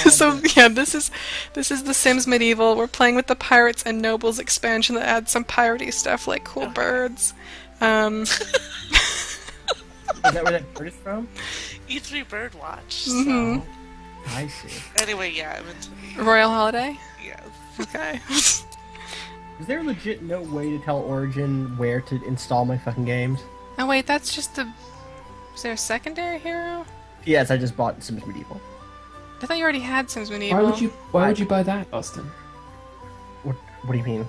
So yeah, this is The Sims Medieval. We're playing with the Pirates and Nobles expansion that adds some piratey stuff like cool birds. Is that where that bird is from? E3 Birdwatch. Mm-hmm. So. I see. Anyway, yeah, I'm into Royal Holiday? Yes. Okay. Is there legit no way to tell Origin where to install my fucking games? Oh wait, that's just the... Is there a secondary hero? Yes, I just bought Sims Medieval. I thought you already had Sims Medieval. Why would you buy that, Austin? What do you mean?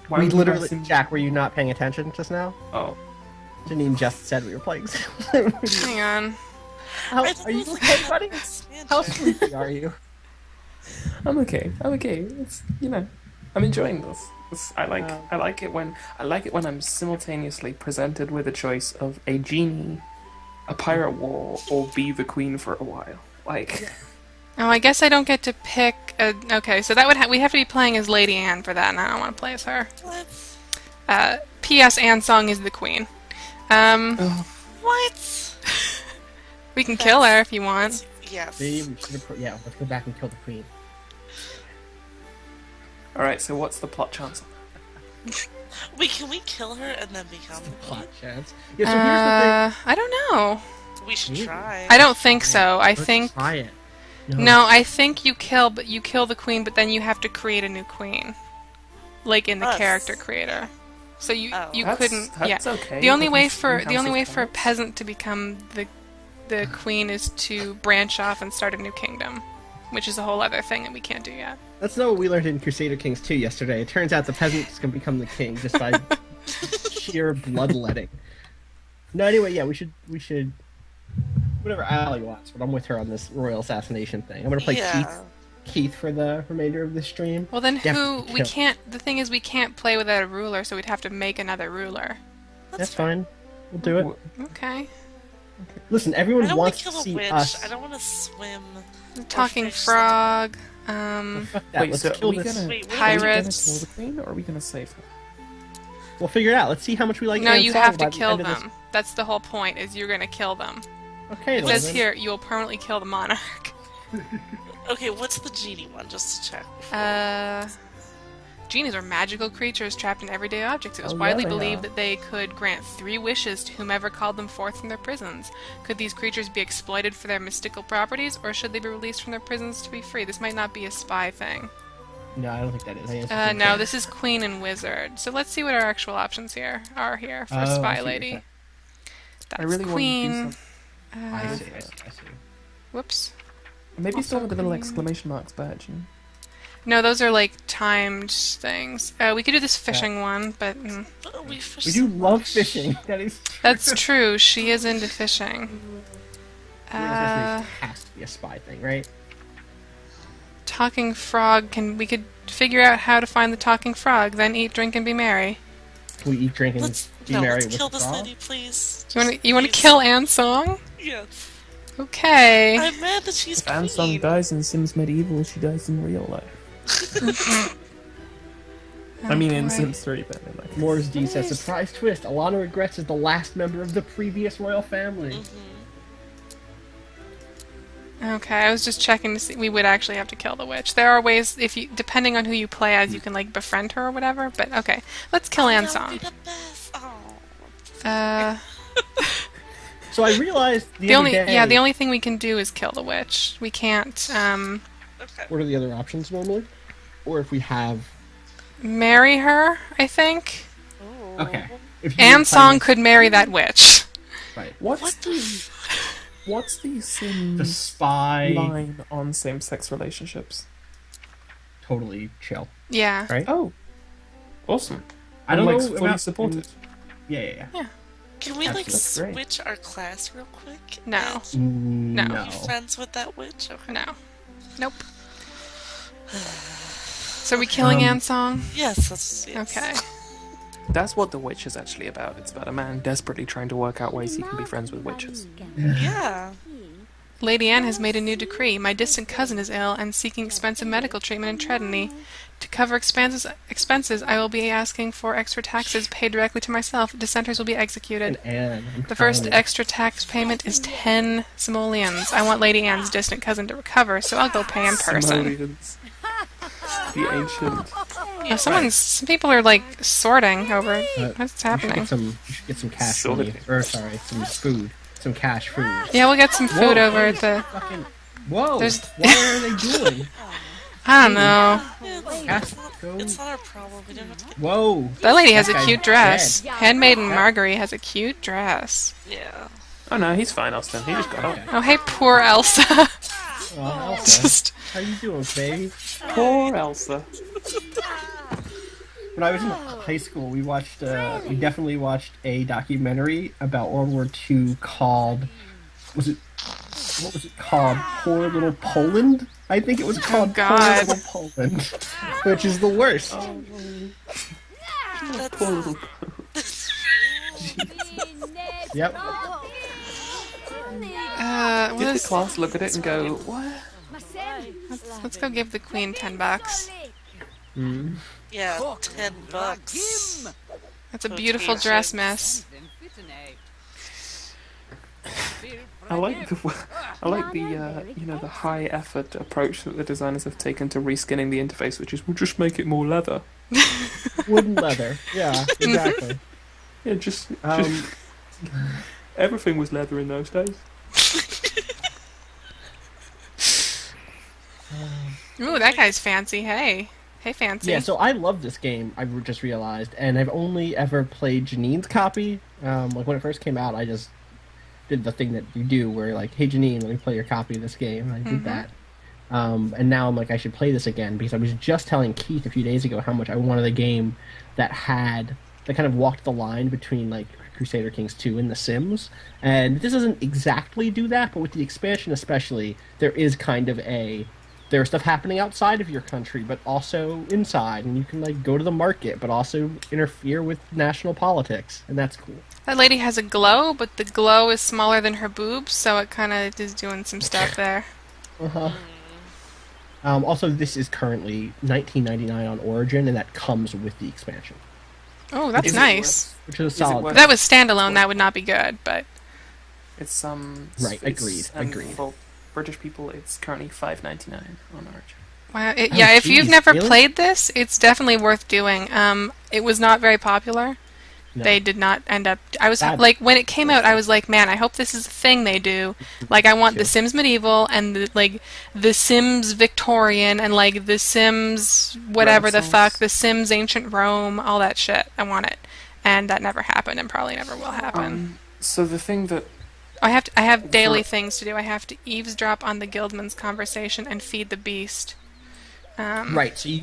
Why We would you buy literally... Sims- Jack, were you not paying attention just now? Oh. Janine just said we were playing Sims. Hang on. I thought Are it you was like okay, an buddy? expansion. How sleepy are you? I'm okay. It's I'm enjoying this. I like it when I'm simultaneously presented with a choice of a genie, a pirate war, or be the queen for a while. Like, Oh, I guess I don't get to pick a... Okay, so that would we have to be playing as Lady Anne for that, and I don't want to play as her. What? P.S. Anne Song is the queen. What? We can kill her if you want. Yes. See, we should have yeah, let's go back and kill the queen. all right. So what's the plot chance? Wait, can we kill her and then become the queen? Plot chance. Yeah, so here's the thing. I don't know. We should try. I don't think so. I Let's think... try it. No, I think you kill the queen, but then you have to create a new queen. Like in the Us. character creator. So you That's- couldn't... that's yeah. okay. The only But way you for still have a peasant to become the queen is to branch off and start a new kingdom, which is a whole other thing that we can't do yet. That's not what we learned in Crusader Kings 2 yesterday. It turns out the peasants can become the king just by sheer bloodletting. No, anyway, yeah, we should whatever Allie wants, but I'm with her on this royal assassination thing. I'm gonna play Keith for the remainder of the stream. Well, then Definitely we kill. can't... The thing is, we can't play without a ruler, so we'd have to make another ruler. That's fine. We'll do it. Okay. Listen, I everyone don't want wants to to kill a see witch. us. I don't want to swim. The talking fish frog. Fuck that. Wait, Let's so kill are we this. gonna Wait, what are we gonna Pirates. kill the queen, or are we gonna save her? We'll figure it out. Let's see how much we like. No, Anne you Song have by to the kill end of this- them. That's the whole point, is you're gonna kill them. Okay, It then. says here, you will permanently kill the monarch. Okay, what's the genie one, just to check? Genies are magical creatures trapped in everyday objects. It was Oh, widely yeah, they believed are. that they could grant 3 wishes to whomever called them forth from their prisons. Could these creatures be exploited for their mystical properties, or should they be released from their prisons to be free? This might not be a spy thing. No, I don't think that is. I think it's No, this is Queen and Wizard. So let's see what our actual options here are here for Oh, I see Spy what you're Lady. saying. That's I really Queen. want to do something. I see. Whoops. Maybe Also still with the little queen. exclamation marks badge. No, those are like timed things. We could do this fishing one, but But we fish We so do love much. fishing. That is. that's true. She is into fishing. It has to be a spy thing, right? Talking frog. We could figure out how to find the talking frog, then eat, drink, and be merry. Can we eat, drink, and Let's be merry let's with kill the this frog? lady, please. You want to Please. kill Anne Song? Yes. Okay. I'm mad that she's If Anne Song queen. dies in Sims Medieval, she dies in real life. I mean, in boy. Sims 3, but in like... Moore's D says, surprise twist, Alana regrets is the last member of the previous royal family. Okay, I was just checking to see. We would actually have to kill the witch. There are ways, if you, depending on who you play as, you can like befriend her or whatever. But okay, let's kill Anne That Song. would be the best. Oh. So I realized the other day, the only thing we can do is kill the witch. We can't Okay. What are the other options normally? Or if we have... marry her. I think Ooh. Okay. If you Anne were Song playing- could marry that witch. Right. What's the Sims The spy... line on same-sex relationships? Totally chill. Yeah. Right? Oh, awesome! I don't I'm, know like, fully about... supported. Yeah. Can we like That's great. switch our class real quick? No. And No. No. be friends with that witch? Okay. No. Nope. So are we killing Anne Song? Yes, yes. Okay. That's what The Witch is actually about. It's about a man desperately trying to work out ways he can be friends with witches. Yeah. Lady Anne has made a new decree. My distant cousin is ill and seeking expensive medical treatment in Tredony. To cover expenses, I will be asking for extra taxes paid directly to myself. Dissenters will be executed. The first extra tax payment is 10 simoleons. I want Lady Anne's distant cousin to recover, so I'll go pay in person. Simoleons. The ancient. Yeah, some people are like sorting over what's happening. We should get some cash money. Or sorry, some food. Some cash food. Yeah, we'll get some food over at the... Whoa! What are they doing? I don't know. It's not our problem. We don't have to get... Whoa! That lady has a cute dress. Handmaiden Marguerite has a cute dress. Yeah. Oh no, he's fine, Austin. He just got up. Oh, hey, poor Elsa. Oh, Elsa. How you doing, baby? Poor Elsa. When I was in high school, we definitely watched a documentary about World War II called, what was it called? Poor Little Poland? I think it was called Poor Little Poland, which is the worst. Poor little. Yep. Did the class look at it and go, what? Let's go give the queen $10. Yeah, $10. That's a beautiful dress, miss. I like the the high effort approach that the designers have taken to reskinning the interface, which is we'll just make it more leather. Wooden leather. Yeah, exactly. Yeah, just everything was leather in those days. Ooh, that guy's fancy. Hey, fancy. Yeah, so I love this game, I've just realized, and I've only ever played Janine's copy. Like, when it first came out, I just did the thing that you do, where you're like, hey, Janine, let me play your copy of this game, and I did that. And now I'm like, I should play this again, because I was just telling Keith a few days ago how much I wanted a game that kind of walked the line between, like, Crusader Kings 2 and The Sims, and this doesn't exactly do that, but with the expansion especially, there is kind of there's stuff happening outside of your country, but also inside, and you can like go to the market, but also interfere with national politics, and that's cool. That lady has a glow, but the glow is smaller than her boobs, so it kind of is doing some stuff there. Also, this is currently $19.99 on Origin, and that comes with the expansion. Oh, that's nice. Which is a solid. If that was standalone, that would not be good, but it's right. Agreed. For British people, it's currently $5.99 on Origin. Wow. If you've never played this, it's definitely worth doing. It was not very popular. No. They did not end up... I was like, when it came out, I was like, man, I hope this is a thing they do. Like, I want The Sims Medieval and The Sims Victorian and like The Sims whatever the fuck, The Sims Ancient Rome, all that shit. I want it. And that never happened and probably never will happen. So the thing that... I have daily things to do. I have to eavesdrop on the guildman's conversation and feed the beast. Right, so you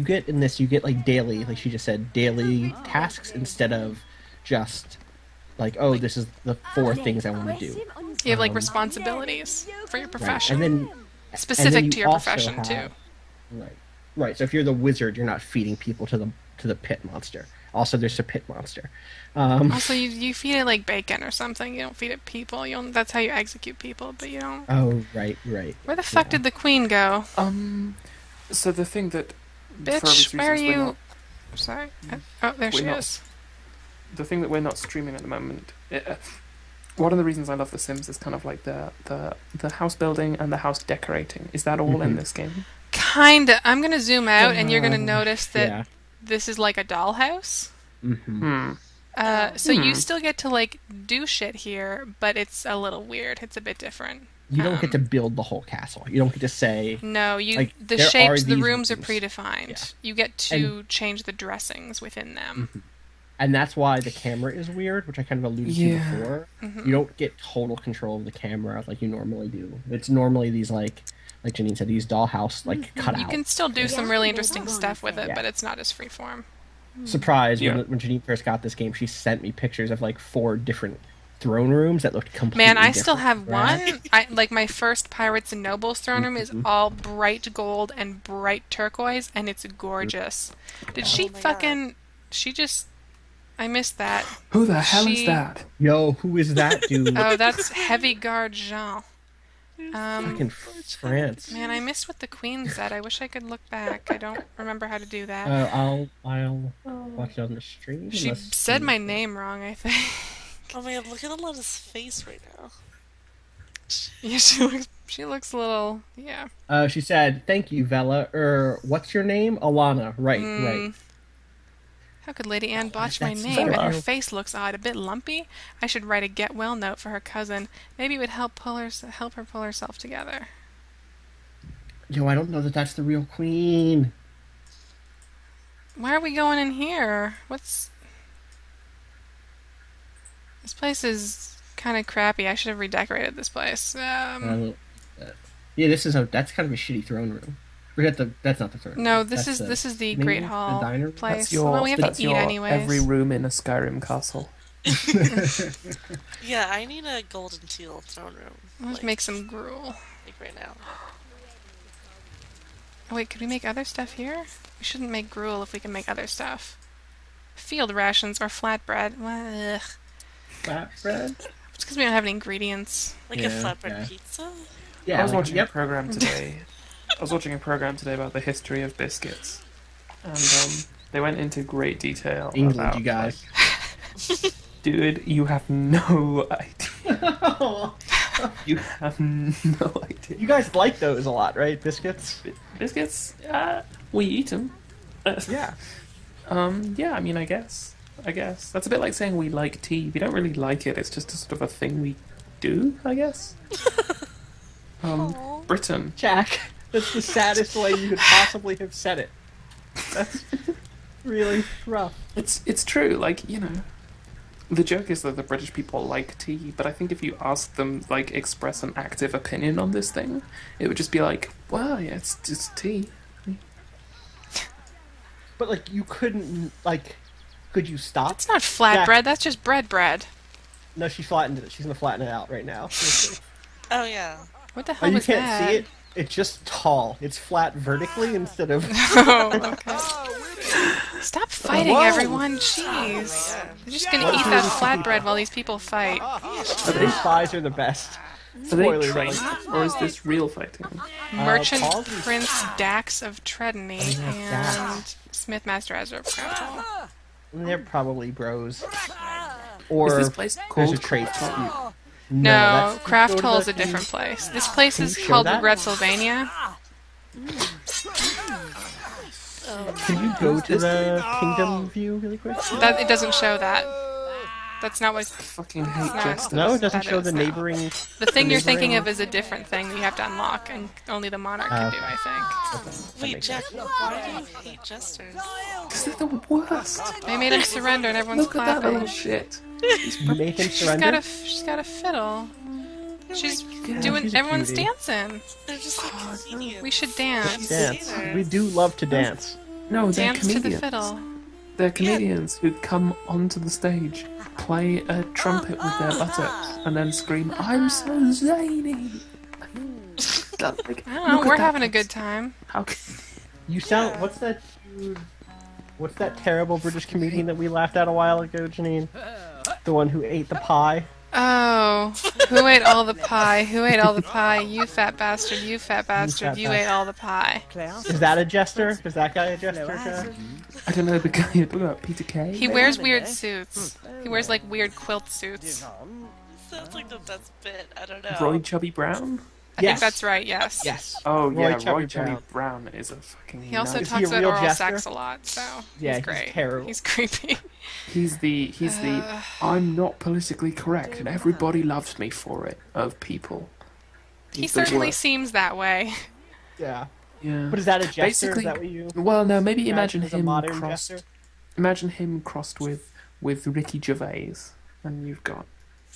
get in this, you get like daily, like she just said, daily tasks instead of just like, oh, this is the 4 things I want to do. You have like responsibilities for your profession, right. And then specific to your profession too. Right. So if you're the wizard, you're not feeding people to the pit monster. Also, there's a pit monster. Also, you feed it like bacon or something. You don't feed it people. That's how you execute people, but you don't. Oh, right. Where the fuck did the queen go? So the thing that... Bitch, where are you? Sorry. Oh, there she is. The thing that we're not streaming at the moment... one of the reasons I love The Sims is kind of like the house building and the house decorating. Is that all in this game? Kinda. I'm gonna zoom out and you're gonna notice that this is like a dollhouse. So you still get to like do shit here, but it's a little weird. It's a bit different. You don't get to build the whole castle. You don't get to say... No, the shapes, the rooms are predefined. Yeah. You get to change the dressings within them. And that's why the camera is weird, which I kind of alluded to before. You don't get total control of the camera like you normally do. It's normally these like Janine said, these dollhouse cutout. You can still do some really interesting stuff with it, but it's not as freeform. Surprise! When Janine first got this game, she sent me pictures of like 4 different throne rooms that looked completely different. Man, I still have one. My first Pirates and Nobles throne room is all bright gold and bright turquoise, and it's gorgeous. Did she fucking... She just... I missed that. Who the hell is that? Yo, who is that dude? Oh, that's Heavy Guard Jean. Fucking France. Man, I missed what the Queen said. I wish I could look back. I don't remember how to do that. I'll watch it on the stream. She said my name wrong, I think. Oh man, look at Alana's face right now. Yeah, she looks a little, yeah. She said, "Thank you, Vela." What's your name? Alana. Right. How could Lady Anne botch my name? And her face looks odd, a bit lumpy. I should write a get well note for her cousin. Maybe it would help her pull herself together. Yo, I don't know that that's the real Queen. Why are we going in here? This place is kind of crappy. I should have redecorated this place. Yeah, that's kind of a shitty throne room. That's not the throne. No, this is the Great Hall place. Well, we have to eat anyways. Every room in a Skyrim castle. Yeah, I need a golden teal throne room. Let's make some gruel. Like right now. Oh wait, could we make other stuff here? We shouldn't make gruel if we can make other stuff. Field rations or flatbread. Ugh. Flatbread? It's because we don't have any ingredients. Like a flatbread pizza? Yeah, I was watching a program today. About the history of biscuits, and they went into great detail. England, about, you guys. Dude, you have no idea. You have no idea. You guys like those a lot, right? Biscuits? Biscuits? We eat them. Yeah. Yeah, I mean, I guess. That's a bit like saying we like tea. We don't really like it, it's just a sort of a thing we do, I guess. Britain. Jack, that's the saddest way you could possibly have said it. That's really rough. It's true, like, you know. The joke is that the British people like tea, but I think if you ask them, like, express an active opinion on this thing, it would just be like, well, yeah, it's just tea. But, like, you couldn't, like, could you stop? It's not flatbread, that's just bread. No, she flattened it. She's gonna flatten it out right now. Oh, yeah. What the hell was that? You that? can't see it? It's just tall. It's flat vertically instead of... Oh, okay. Stop fighting, everyone. Jeez. They're just gonna eat that flatbread while these people fight. These spies are the best. Are they trained, or is this real fighting? Merchant Prince Dax of Tredeny and Smith Master Ezra of Craft Hall. They're probably bros. Or is this place called there's a trait. No, Craft Hall is a different place. This place is called Regrettsylvania. Can you go to the kingdom view really quick? It doesn't show that. That's not what. I fucking hate jesters. No, it doesn't show the neighboring. The thing you're thinking of is a different thing that you have to unlock, and only the monarch can do, I think. Wait, Jack, why do you hate jesters? Because they're the worst. They made him surrender, and everyone's Look at that clapping. little shit. You made him surrender? She's got a fiddle. She's she's a everyone's cutie. dancing. They're just like comedians. We should dance. Dance. We do love to dance. No, they're Dance to the comedians. fiddle. They're comedians who come onto the stage, play a trumpet with their buttocks, and then scream, "I'm so zany!" Like, I don't know, we're having a good time. How can... You sound... What's that terrible British comedian that we laughed at a while ago, Janine? The one who ate the pie? Oh, who ate all the pie? Who ate all the pie? You fat bastard, you fat bastard, you ate all the pie. Is that a jester? Is that guy a jester, Jack? I don't know the guy you're talking about, Peter Kay? He wears weird suits. He wears like weird quilt suits. Sounds like the best bit. I don't know. Roy Chubby Brown? I think that's right, yes. Yes. Oh, Roy yeah, Chubby Roy Chubby Brown is a fucking... He also Is he talks a about real oral jester? sex a lot, so he's great. He's terrible. He's creepy. He's the I'm not politically correct and everybody loves me for it of people. He certainly seems that way. Yeah. Yeah. But is that a jester? Basically, Is that what you... well, no, maybe imagine as a him modern crossed... jester? Imagine him crossed with Ricky Gervais, and you've got...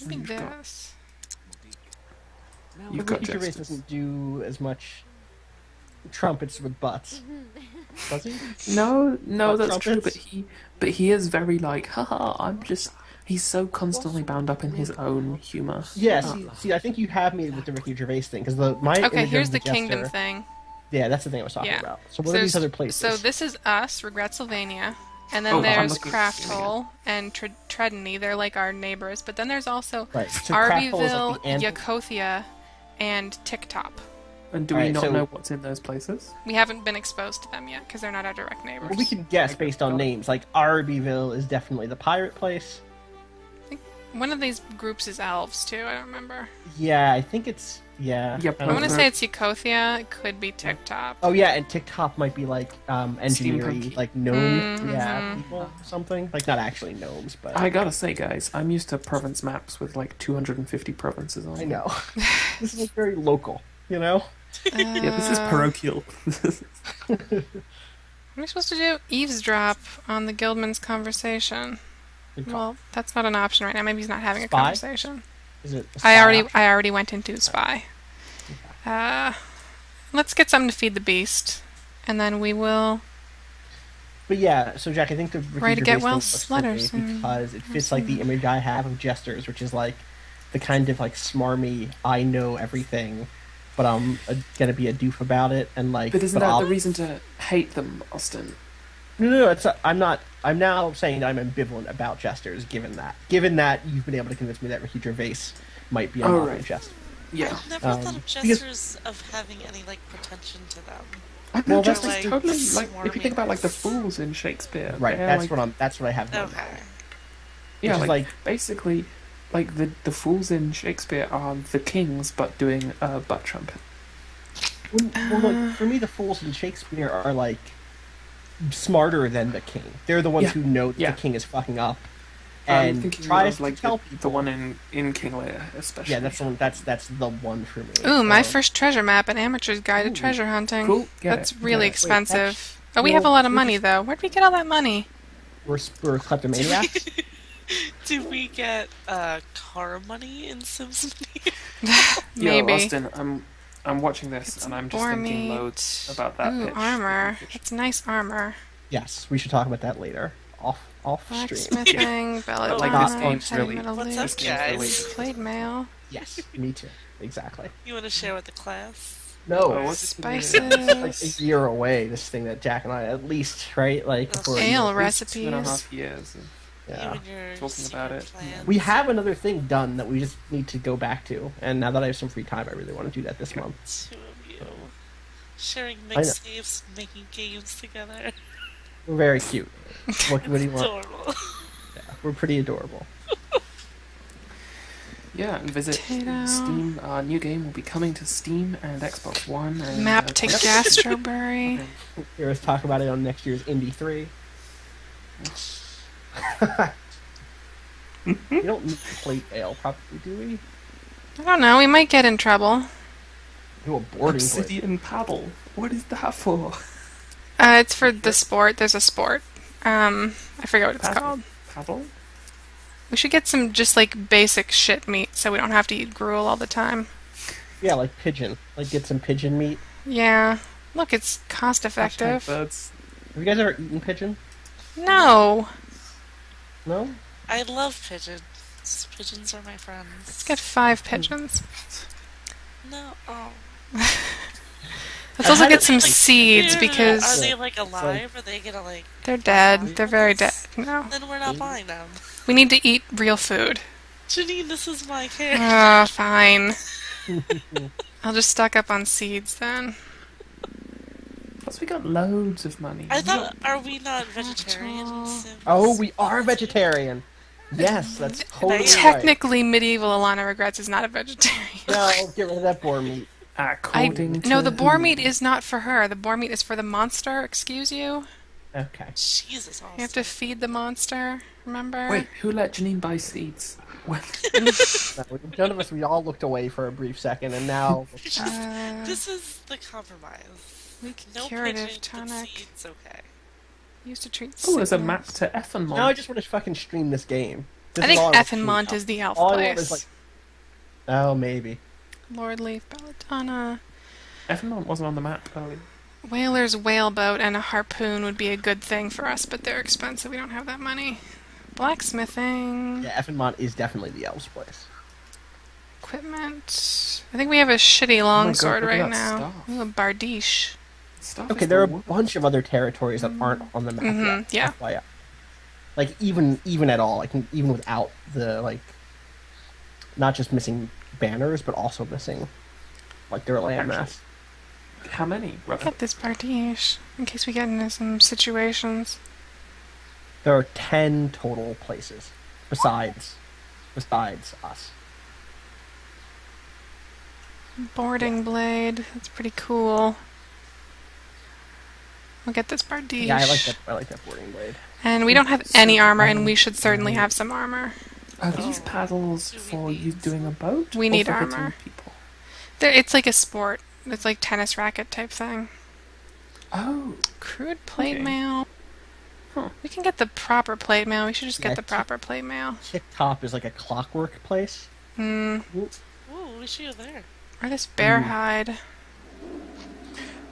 Maybe this. You've got Ricky Gervais jesters. doesn't do as much trumpets with butts. Does he? No, Butt that's true, trumpets? but he is very like, haha, I'm just... He's so constantly bound up in his own humour. Yeah, see, I think you have me with the Ricky Gervais thing, because my Okay, image here's of the jester, kingdom thing. Yeah, that's the thing I was talking about. So what are these other places? So this is us, Regrettsylvania, and then there's Craft Hole and Tredeny. They're like our neighbors. But then there's also Right, so Craft Hole is like Arbyville, the ant- Yakothia, and Tick-Top. And do we not know what's in those places? We haven't been exposed to them yet, because they're not our direct neighbors. Well, we can guess based on names. Like, Arbyville is definitely the pirate place. I think one of these groups is elves, too. I don't remember. Yeah, I think it's... Yeah. Yep, I want to say it's Eucothia. It could be Tick-Top. Oh, yeah, and Tick-Top might be, like, engineering, like, gnome, people or something. Like, not actually gnomes, but... I gotta say, guys, I'm used to province maps with, like, 250 provinces on them. I know. This is, like, very local, you know? Yeah, this is parochial. What are we supposed to do? Eavesdrop on the guildman's conversation. Well, that's not an option right now. Maybe he's not having a conversation. Is it I already went into spy. Okay. Let's get something to feed the beast, and then we will. But yeah, so Jack, I think the Ready to get well letters because it fits like the image I have of jesters, which is like the kind of like smarmy, I know everything, but I'm gonna be a doof about it, and like. But isn't that the reason to hate them, Austin? No, I'm not. I'm now saying that I'm ambivalent about jesters, given that you've been able to convince me that Ricky Gervais might be a modern jester. Yeah, I've never thought of jesters of having any like pretension to them. Well, that's like totally like if you think about like the fools in Shakespeare, right? That's like, that's what I have. Okay. Yeah, like basically, like the fools in Shakespeare are the kings, but doing a butt trumpet. Well, like, for me, the fools in Shakespeare are like smarter than the king. They're the ones who know that the king is fucking up and tries to tell people. The one in King Lear, especially. Yeah, that's the one for me. Ooh, my first treasure map, An Amateur's Guide to Treasure Hunting. Cool. That's really expensive. But we have a lot of money, though. Where'd we get all that money? We're kleptomaniacs. Do we get car money in Sims? Maybe. Yo, Austin, I'm watching this and I'm just thinking loads about that. Ooh, armor. It's nice armor. Yes, we should talk about that later. Off stream. Blacksmithing, belladonna, like this game's really. What's up, guys? Plate mail. Yes, me too. Exactly. You want to share with the class? No. Spices. It's like a year away. This thing that Jack and I, at least, right? Like ale recipes. 2.5 years. Yeah. Talking about it. We have another thing done that we just need to go back to, and now that I have some free time, I really want to do that this month. Two of you sharing mixtapes, making games together. We're very cute. What do you want? Adorable. Yeah, we're pretty adorable. Yeah, and visit Steam. Our new game will be coming to Steam and Xbox One. And, Map to Gastroberry. Here, let's talk about it on next year's Indie 3. We don't need plate ale, probably, do we? I don't know. We might get in trouble. Do a boarding Obsidian paddle. What is that for? It's for the sport. There's a sport. I forget what it's called. Paddle? We should get some just like basic shit meat so we don't have to eat gruel all the time. Yeah, like pigeon. Like get some pigeon meat. Yeah. Look, it's cost effective. Birds. Have you guys ever eaten pigeon? No. No? I love pigeons. Pigeons are my friends. Let's get 5 pigeons. No. Oh. Let's also get some seeds because... Are they like alive? Or are they gonna like... They're dead. They're very dead. No. Then we're not buying them. We need to eat real food. Janine, this is my character. Oh, fine. I'll just stock up on seeds then. Plus we got loads of money. I thought, are we not vegetarian in Sims? Oh, we are vegetarian. Yes, that's totally Technically, medieval Alana Regrets is not a vegetarian. No, get rid of that boar meat. No, the boar meat is not for her. The boar meat is for the monster, excuse you. Okay. Jesus, You have to feed the monster, remember? Wait, who let Janine buy seeds? None of us, we all looked away for a brief second, and now... this is the compromise. No curative tonic. Seeds, okay. Used to treat Oh, there's a map to Effenmont. Now I just want to fucking stream this game. I think Effenmont is the elf place. Oh, maybe. Lord Leaf, Belladonna. Effenmont wasn't on the map earlier. Whaler's whaleboat and a harpoon would be a good thing for us, but they're expensive. We don't have that money. Blacksmithing. Yeah, Effenmont is definitely the elf's place. Equipment. I think we have a shitty longsword right now. Ooh, a bardiche. Okay, there are a bunch of other territories that aren't on the map yet. Yeah. FYI. Like, even at all, like, even without the, like, not just missing banners, but also missing Like they're a landmass. How many? Look at this bardiche, in case we get into some situations. There are 10 total places besides us. Boarding blade. That's pretty cool. We'll get this bardiche. Yeah, I like that boarding blade. And we don't have any armor, and we should certainly have some armor. Are these paddles for you doing a boat? We need or for armor. hitting people? It's like a sport. It's like tennis racket type thing. Oh. Crude plate Okay. mail. Huh. We can get the proper plate mail. We should just get the proper plate mail. Tip Top is like a clockwork place. Hmm. Ooh, we should go there. Or this bear hide.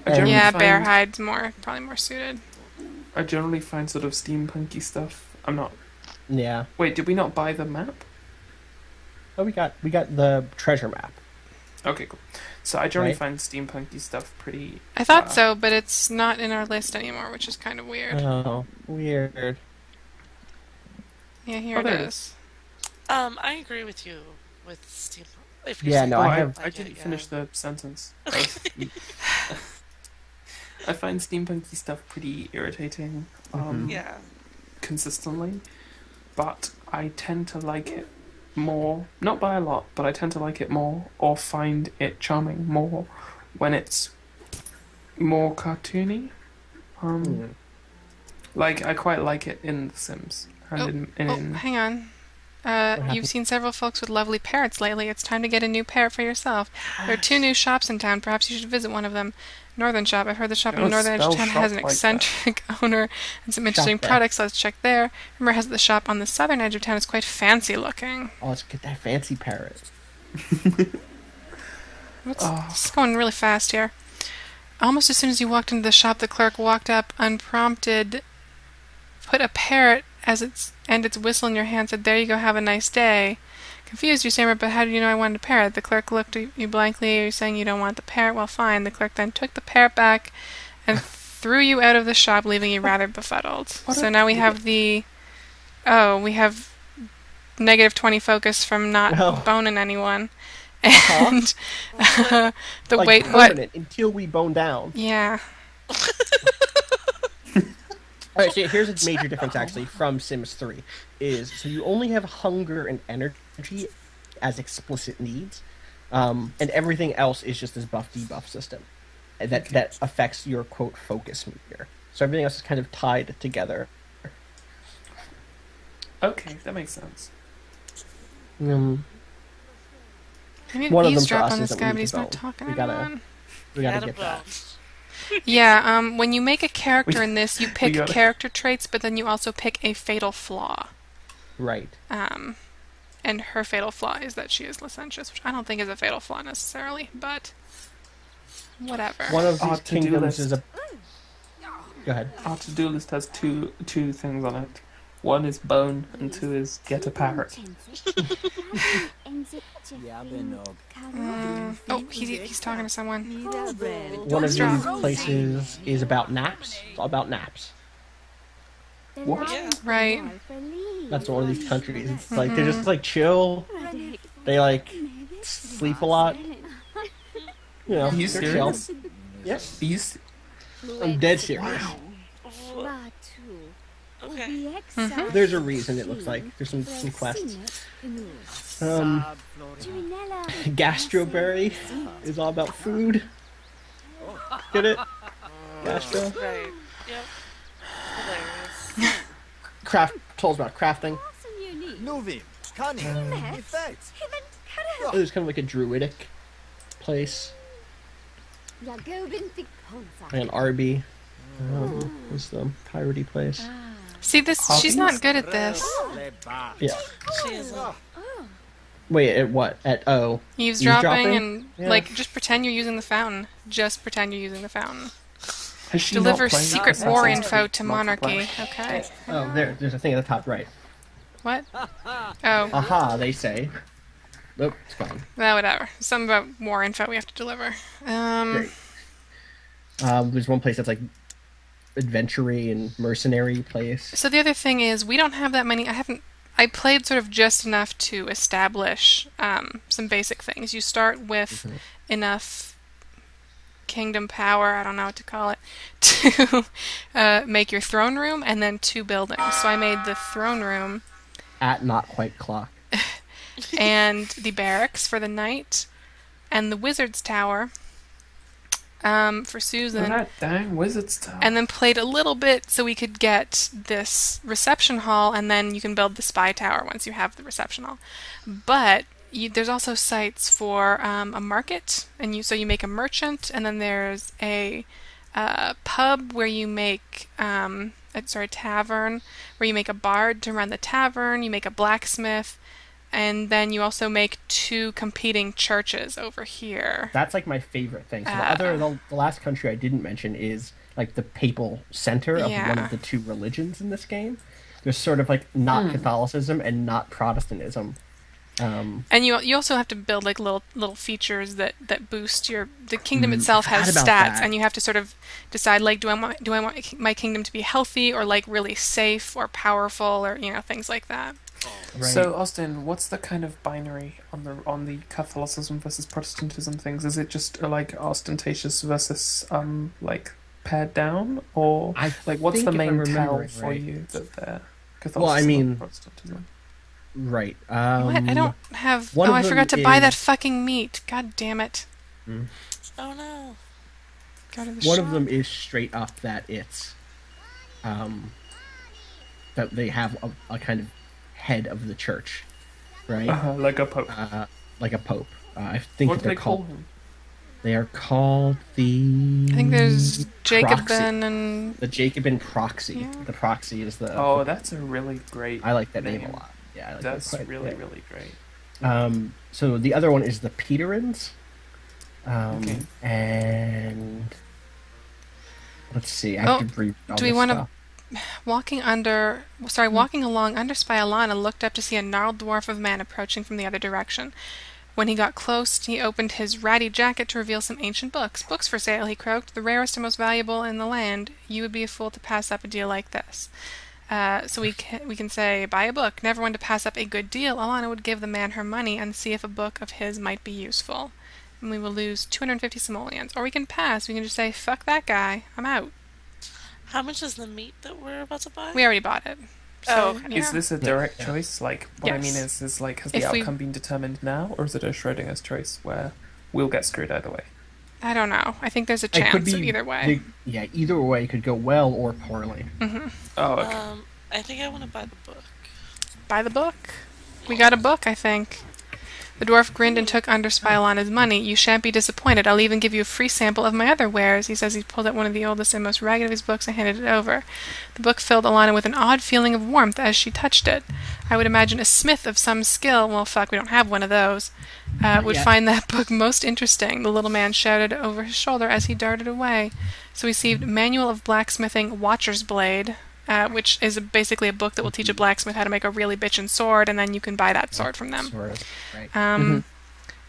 Yeah, bear hide's probably more suited. I generally find sort of steampunky stuff. I'm not. Yeah. Wait, did we not buy the map? Oh, we got the treasure map. Okay, cool. So I generally Right. find steampunky stuff pretty. I thought so, but it's not in our list anymore, which is kind of weird. Oh, weird. Yeah, here it there it is. I agree with you with steampunk. If you're Yeah, saying no, that, I have- like I it, didn't yeah. finish the sentence. I find steampunky stuff pretty irritating. Yeah. Consistently, but I tend to like it more, not by a lot, but I tend to like it more, or find it charming more, when it's more cartoony. Like, I quite like it in The Sims. And Hang on. You've seen several folks with lovely parrots lately. It's time to get a new parrot for yourself. There are 2 new shops in town. Perhaps you should visit one of them. Northern Shop. I've heard the shop on the northern edge of town has an eccentric owner and some interesting products. Let's check there. Rumor has the shop on the southern edge of town is quite fancy looking. Oh, let's get that fancy parrot. This is going really fast here. Almost as soon as you walked into the shop, the clerk walked up unprompted, put a parrot and its whistle in your hand, said, "There you go, have a nice day." Confused, you stammered, "But how do you know I wanted a parrot?" The clerk looked at you blankly. Are you saying you don't want the parrot? Well, fine. The clerk then took the parrot back and threw you out of the shop, leaving you rather befuddled. So now we have we have negative 20 focus from not boning anyone. And the like wait, permanent until we bone down. Yeah. Alright, so here's a major difference actually from Sims 3 is so you only have hunger and energy as explicit needs, and everything else is just this buff debuff system that affects your quote focus meter. So everything else is kind of tied together. Okay, that makes sense. I need One to of them for eavesdrop us on is this that guy, we but need he's to not bone. talking We to gotta anyone. get that. Yeah, when you make a character in this, you pick gotta- character traits, but then you also pick a fatal flaw. Right. And her fatal flaw is that she is licentious, which I don't think is a fatal flaw necessarily, but whatever. One of these to-do kingdoms list. is a. Go ahead. Our to-do list has two things on it. One is bone, and 2 is get a parrot. He's talking to someone. One of these places is about naps. It's all about naps. What? Yeah. Right. That's one of these countries. It's like they're just like chill. They like sleep a lot. You know, Are you they're chill. serious? Yes, Are you s- I'm dead serious. Okay. There's a reason it looks like. There's some quests. Gastroberry is all about food. Get it? Gastro. Right. Yep. Hilarious. Told about crafting. It was kind of like a druidic place. And Arby was the piratey place. See, she's not good at this. Yeah. She is Wait, at what? At Eavesdropping and, Yeah. just pretend you're using the fountain. Just pretend you're using the fountain. Has she Deliver not played secret Assassin's war Creed info to Multiplayer? monarchy. Okay. Oh, there's a thing at the top right. What? Oh. Aha, they say. Nope, it's fine. Well, whatever. Something about war info we have to deliver. Great. There's one place that's like adventure-y and mercenary place. So the other thing is, we don't have that many. I played sort of just enough to establish some basic things. You start with enough kingdom power, I don't know what to call it, to make your throne room and then 2 buildings. So I made the throne room at not quite clock. and the barracks for the knight and the wizard's tower for Susan. That dang wizard's tower. And then played a little bit so we could get this reception hall, and then you can build the spy tower once you have the reception hall. But there's also sites for a market, and so you make a merchant, and then there's a pub where you make tavern where you make a bard to run the tavern. You make a blacksmith, and then you also make 2 competing churches over here. That's like my favorite thing. So the last country I didn't mention is like the papal center of one of the 2 religions in this game. There's sort of like not Catholicism and not Protestantism. And you also have to build like little features that boost the kingdom itself has stats, and you have to sort of decide like do I want my kingdom to be healthy or like really safe or powerful or things like that. Right. So Austin, what's the kind of binary on the Catholicism versus Protestantism things? Is it just like ostentatious versus like pared down, or like what's the main tell for you that they're Catholicism or Protestantism? Right. What? I don't have... I forgot to buy that fucking meat. God damn it. Oh no. Go to the One shop. of them is straight up that it's... that they have a kind of head of the church. Right? Like a pope. Like a pope. I think what do they call him? They are called the... I think there's Jacobin proxy. And... The Jacobin proxy. Yeah. The proxy is the... Oh, that's a really great I like that name a lot. Yeah, I like that's that really great. So the other one is the Peterins. Okay. And let's see. I have to read all do we this want stuff. to... Walking along under Spy Alana looked up to see a gnarled dwarf of man approaching from the other direction. When he got close, he opened his ratty jacket to reveal some ancient books. Books for sale, he croaked. The rarest and most valuable in the land. You would be a fool to pass up a deal like this. So we can say, buy a book. Never one to pass up a good deal. Alana would give the man her money and see if a book of his might be useful. And we will lose 250 simoleons. Or we can pass. We can just say, fuck that guy. I'm out. How much is the meat that we're about to buy? We already bought it. So, okay. Is this a direct choice? Like, what I mean is like, has the outcome been determined now? Or is it a Schrodinger's choice where we'll get screwed either way? I don't know. I think there's a chance of either way. Either way could go well or poorly. Mm-hmm. Oh, okay. I think I want to buy the book. Buy the book? We got a book, I think. The dwarf grinned and took under Spy Alana's money. You shan't be disappointed. I'll even give you a free sample of my other wares. He says he pulled out one of the oldest and most ragged of his books and handed it over. The book filled Alana with an odd feeling of warmth as she touched it. I would imagine a smith of some skill, well fuck, we don't have one of those, would find that book most interesting, the little man shouted over his shoulder as he darted away. So we received Manual of Blacksmithing Watcher's Blade, which is basically a book that will teach a blacksmith how to make a really bitchin' sword, and then you can buy that sword from them. Right.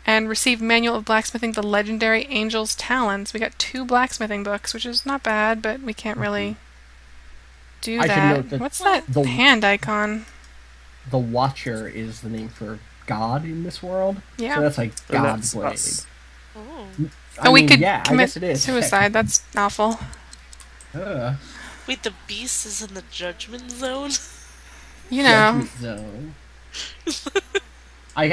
And received Manual of Blacksmithing the Legendary Angel's Talons. We got 2 blacksmithing books, which is not bad, but we can't really do that. I should note that what's that hand icon? The Watcher is the name for God in this world. Yeah. So that's like God's blade. Oh, we could I commit guess it is. suicide. That's awful. Wait, the beast is in the judgment zone? You know. Judgment zone. I'm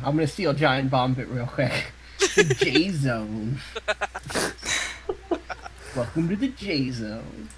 gonna steal Giant Bomb Bit real quick. The J Zone. Welcome to the J Zone.